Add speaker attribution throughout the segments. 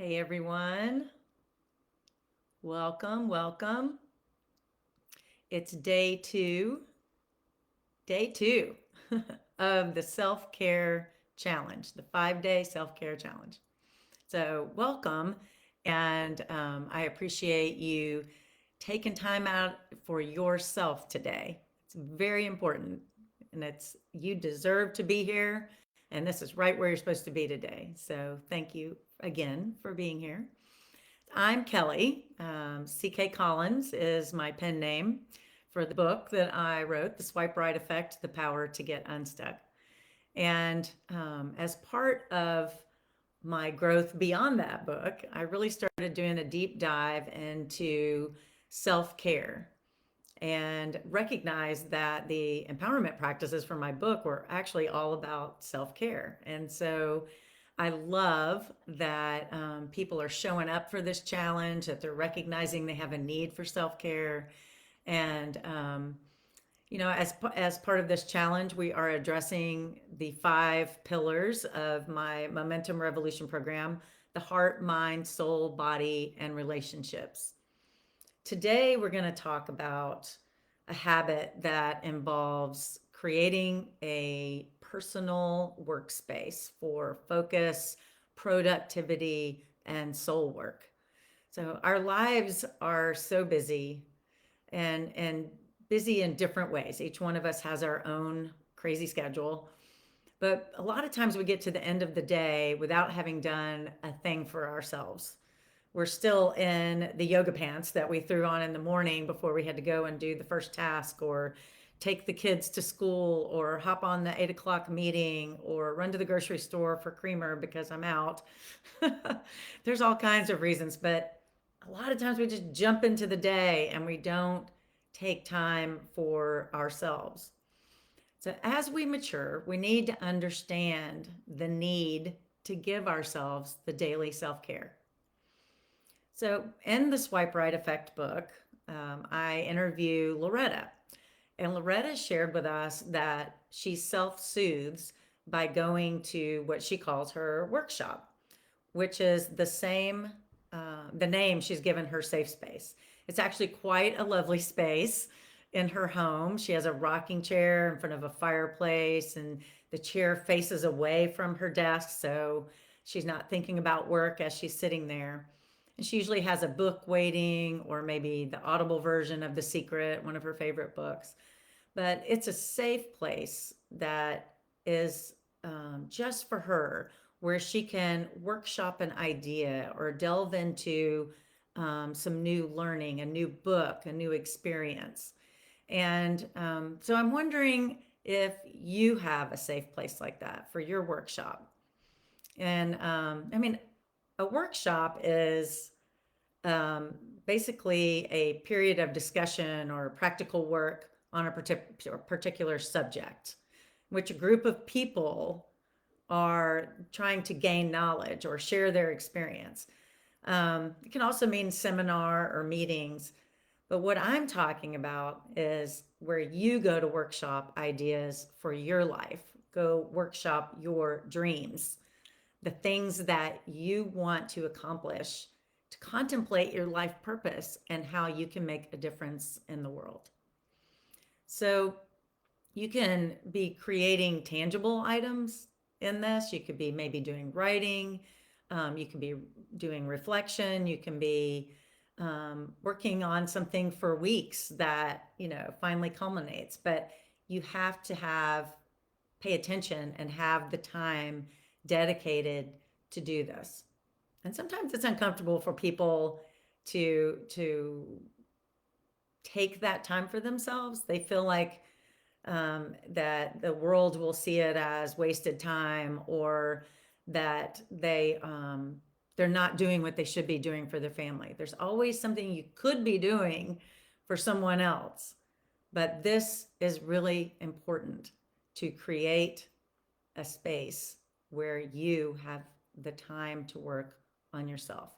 Speaker 1: Hey everyone, welcome, welcome. It's day two of the self-care challenge, the 5-day self-care challenge. So welcome, and I appreciate you taking time out for yourself today. It's very important, and you deserve to be here, and this is right where you're supposed to be today. So thank you again for being here. I'm Kelly. C.K. Collins is my pen name for the book that I wrote, The Swipe Right Effect, The Power to Get Unstuck. And as part of my growth beyond that book, I really started doing a deep dive into self care and recognized that the empowerment practices from my book were actually all about self care. And so I love that people are showing up for this challenge, that they're recognizing they have a need for self care. And, as part of this challenge, we are addressing the 5 pillars of my Momentum Revolution program: the heart, mind, soul, body, and relationships. Today, we're going to talk about a habit that involves creating a personal workspace for focus, productivity, and soul work. So, our lives are so busy and busy in different ways. Each one of us has our own crazy schedule. But a lot of times we get to the end of the day without having done a thing for ourselves. We're still in the yoga pants that we threw on in the morning before we had to go and do the first task, or take the kids to school, or hop on the 8 o'clock meeting, or run to the grocery store for creamer because I'm out. There's all kinds of reasons, but a lot of times we just jump into the day and we don't take time for ourselves. So, as we mature, we need to understand the need to give ourselves the daily self care. So, in the Swipe Right Effect book, I interview Loretta. And Loretta shared with us that she self soothes by going to what she calls her workshop, which is the name she's given her safe space. It's actually quite a lovely space in her home. She has a rocking chair in front of a fireplace, and the chair faces away from her desk, so she's not thinking about work as she's sitting there. And she usually has a book waiting, or maybe the Audible version of The Secret, one of her favorite books. But it's a safe place that is just for her, where she can workshop an idea or delve into some new learning, a new book, a new experience. And so I'm wondering if you have a safe place like that for your workshop. And a workshop is um, basically a period of discussion or practical work on a particular subject, which a group of people are trying to gain knowledge or share their experience. It can also mean seminar or meetings. But what I'm talking about is where you go to workshop ideas for your life, go workshop your dreams, the things that you want to accomplish, to contemplate your life purpose and how you can make a difference in the world. So you can be creating tangible items in this. You could be maybe doing writing, you can be doing reflection, you can be working on something for weeks that finally culminates. But you have to pay attention and have the time dedicated to do this. And sometimes it's uncomfortable for people to take that time for themselves. They feel like that the world will see it as wasted time, or that they're not doing what they should be doing for their family. There's always something you could be doing for someone else, but this is really important, to create a space where you have the time to work on yourself.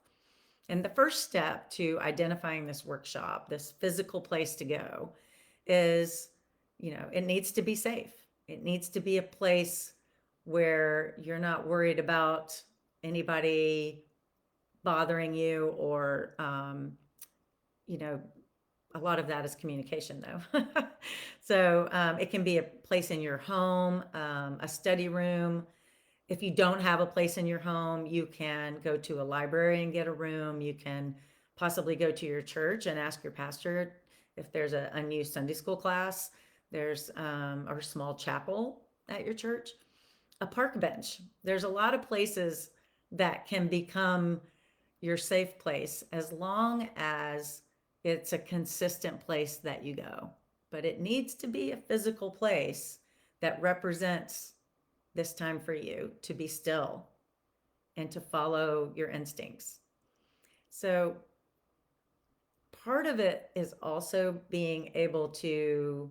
Speaker 1: And the first step to identifying this workshop, this physical place to go, is, it needs to be safe. It needs to be a place where you're not worried about anybody bothering you, or, you know, a lot of that is communication though. So it can be a place in your home, a study room. If you don't have a place in your home, you can go to a library and get a room. You can possibly go to your church and ask your pastor if there's a unused Sunday school class. There's or a small chapel at your church, a park bench. There's a lot of places that can become your safe place as long as it's a consistent place that you go. But it needs to be a physical place that represents this time for you to be still and to follow your instincts. So, part of it is also being able to,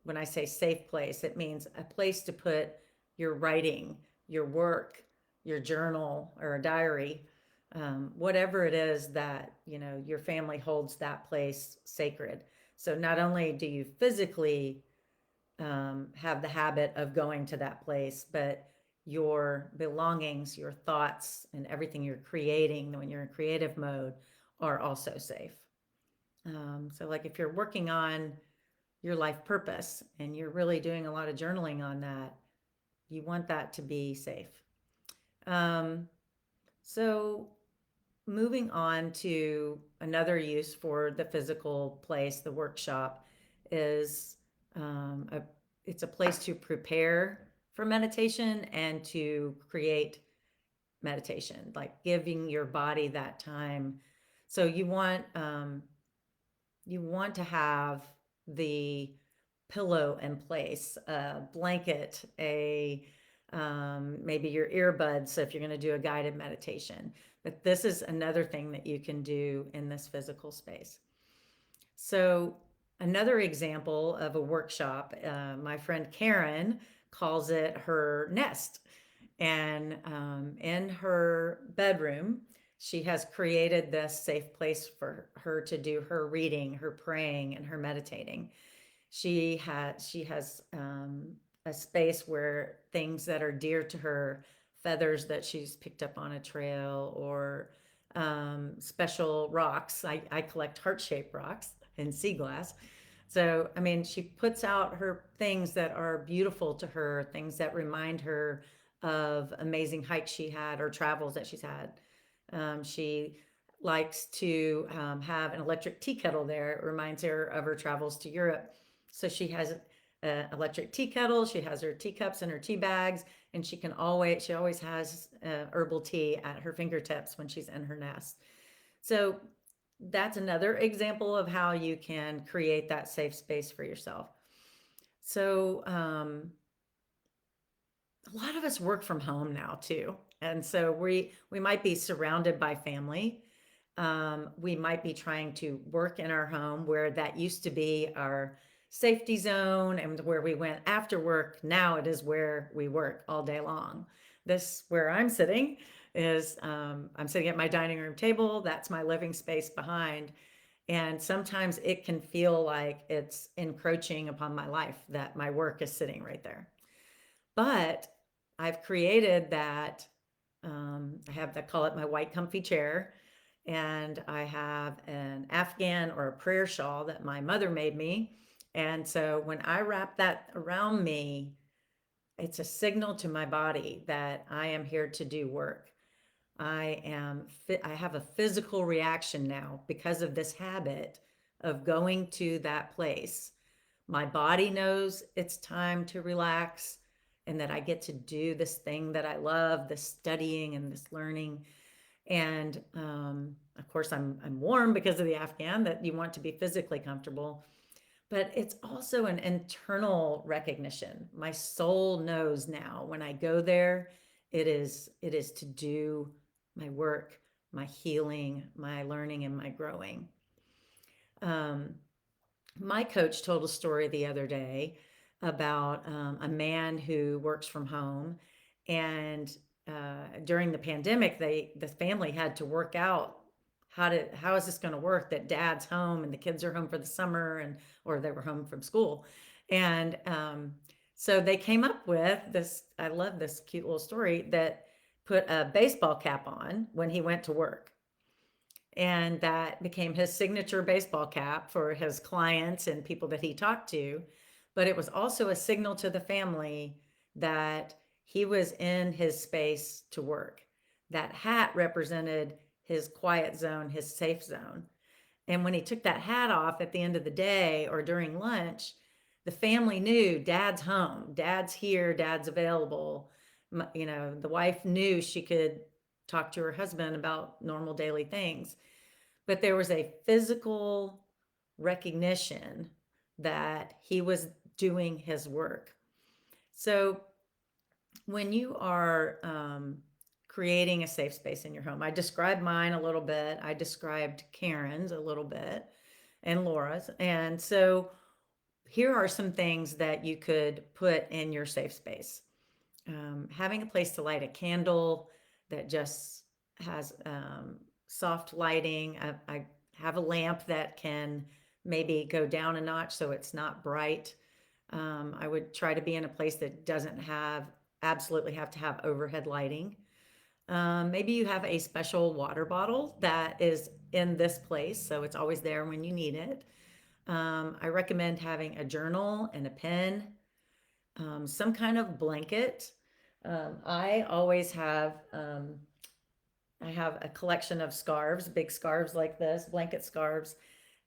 Speaker 1: when I say safe place, it means a place to put your writing, your work, your journal or a diary, whatever it is that your family holds that place sacred. So not only do you physically have the habit of going to that place, but your belongings, your thoughts, and everything you're creating when you're in creative mode are also safe. So, like if you're working on your life purpose and you're really doing a lot of journaling on that, you want that to be safe. Um, so, moving on to another use for the physical place, the workshop, is a it's a place to prepare for meditation and to create meditation, like giving your body that time. So you want to have the pillow in place, a blanket, a maybe your earbuds. So if you're going to do a guided meditation, but this is another thing that you can do in this physical space. So another example of a workshop, my friend Karen calls it her nest. And in her bedroom, she has created this safe place for her to do her reading, her praying, and her meditating. She has a space where things that are dear to her, feathers that she's picked up on a trail, or special rocks. I collect heart shaped rocks in sea glass. So, I mean, she puts out her things that are beautiful to her, things that remind her of amazing hikes she had or travels that she's had. She likes to have an electric tea kettle there. It reminds her of her travels to Europe. So she has an electric tea kettle. She has her teacups and her tea bags, and she always has herbal tea at her fingertips when she's in her nest. So that's another example of how you can create that safe space for yourself. So a lot of us work from home now too, and so we might be surrounded by family. We might be trying to work in our home where that used to be our safety zone and where we went after work. Now it is where we work all day long. This where I'm sitting is I'm sitting at my dining room table. That's my living space behind. And sometimes it can feel like it's encroaching upon my life that my work is sitting right there. But I've created that. I have that, call it my white comfy chair. And I have an Afghan or a prayer shawl that my mother made me. And so when I wrap that around me, it's a signal to my body that I am here to do work. I have a physical reaction now because of this habit of going to that place. My body knows it's time to relax and that I get to do this thing that I love, this studying and this learning. And of course, I'm warm because of the Afghan, that you want to be physically comfortable. But it's also an internal recognition. My soul knows now when I go there, it is to do my work, my healing, my learning, and my growing. Um, my coach told a story the other day about a man who works from home, and during the pandemic, the family had to work out how is this going to work, that dad's home and the kids are home for the summer, and or they were home from school, and so they came up with this. I love this cute little story that put a baseball cap on when he went to work. And that became his signature baseball cap for his clients and people that he talked to. But it was also a signal to the family that he was in his space to work. That hat represented his quiet zone, his safe zone. And when he took that hat off at the end of the day or during lunch, the family knew dad's home, dad's here, dad's available. You know, the wife knew she could talk to her husband about normal daily things, but there was a physical recognition that he was doing his work. So when you are creating a safe space in your home, I described mine a little bit, I described Karen's a little bit, and Laura's. And so here are some things that you could put in your safe space. Having a place to light a candle that just has soft lighting. I have a lamp that can maybe go down a notch so it's not bright. I would try to be in a place that doesn't absolutely have to have overhead lighting. Maybe you have a special water bottle that is in this place, so it's always there when you need it. I recommend having a journal and a pen, some kind of blanket. I always I have a collection of scarves, big scarves like this, blanket scarves,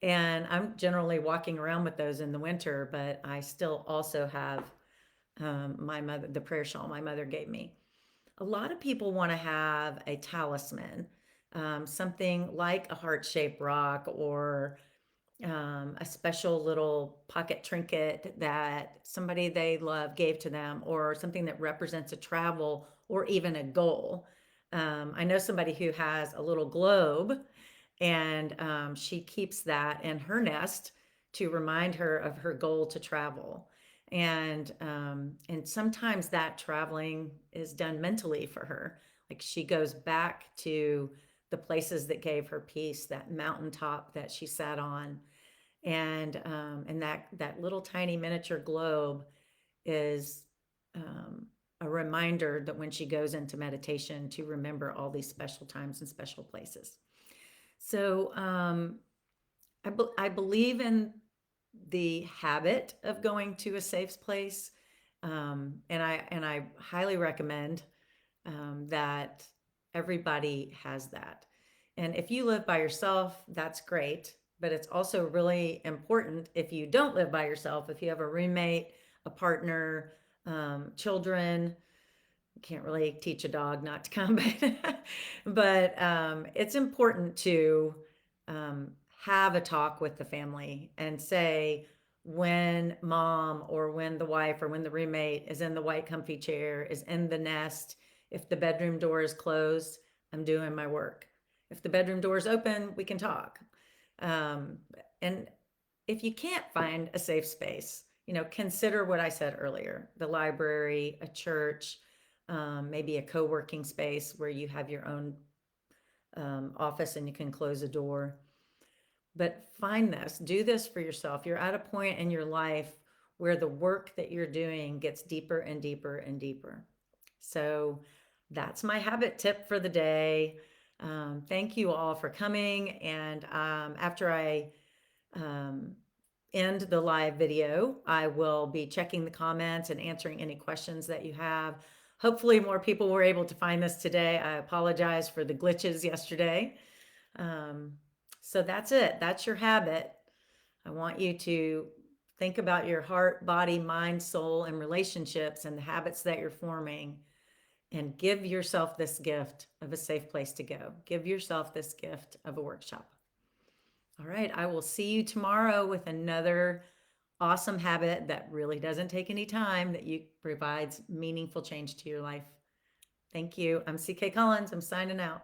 Speaker 1: and I'm generally walking around with those in the winter, but I still also have the prayer shawl my mother gave me. A lot of people want to have a talisman, something like a heart shaped rock or a special little pocket trinket that somebody they love gave to them, or something that represents a travel or even a goal. I know somebody who has a little globe, and she keeps that in her nest to remind her of her goal to travel. And sometimes that traveling is done mentally for her. Like she goes back to the places that gave her peace, that mountaintop that she sat on, and that little tiny miniature globe is a reminder that when she goes into meditation to remember all these special times and special places. So I believe in the habit of going to a safe place, and I highly recommend that everybody has that. And if you live by yourself, that's great. But it's also really important if you don't live by yourself, if you have a roommate, a partner, children. You can't really teach a dog not to come, but it's important to have a talk with the family and say, when mom or when the wife or when the roommate is in the white comfy chair, is in the nest, if the bedroom door is closed, I'm doing my work. If the bedroom door is open, we can talk. Um, and if you can't find a safe space, you know, consider what I said earlier: the library, a church, maybe a co working space where you have your own office and you can close a door. But find this, do this for yourself. You're at a point in your life where the work that you're doing gets deeper and deeper and deeper. So that's my habit tip for the day. Thank you all for coming. And after I um, end the live video, I will be checking the comments and answering any questions that you have. Hopefully, more people were able to find this today. I apologize for the glitches yesterday. Um, so that's it. That's your habit. I want you to think about your heart, body, mind, soul, and relationships and the habits that you're forming, and give yourself this gift of a safe place to go. Give yourself this gift of a workshop. All right, I will see you tomorrow with another awesome habit that really doesn't take any time, that you provides meaningful change to your life. Thank you. I'm CK Collins. I'm signing out.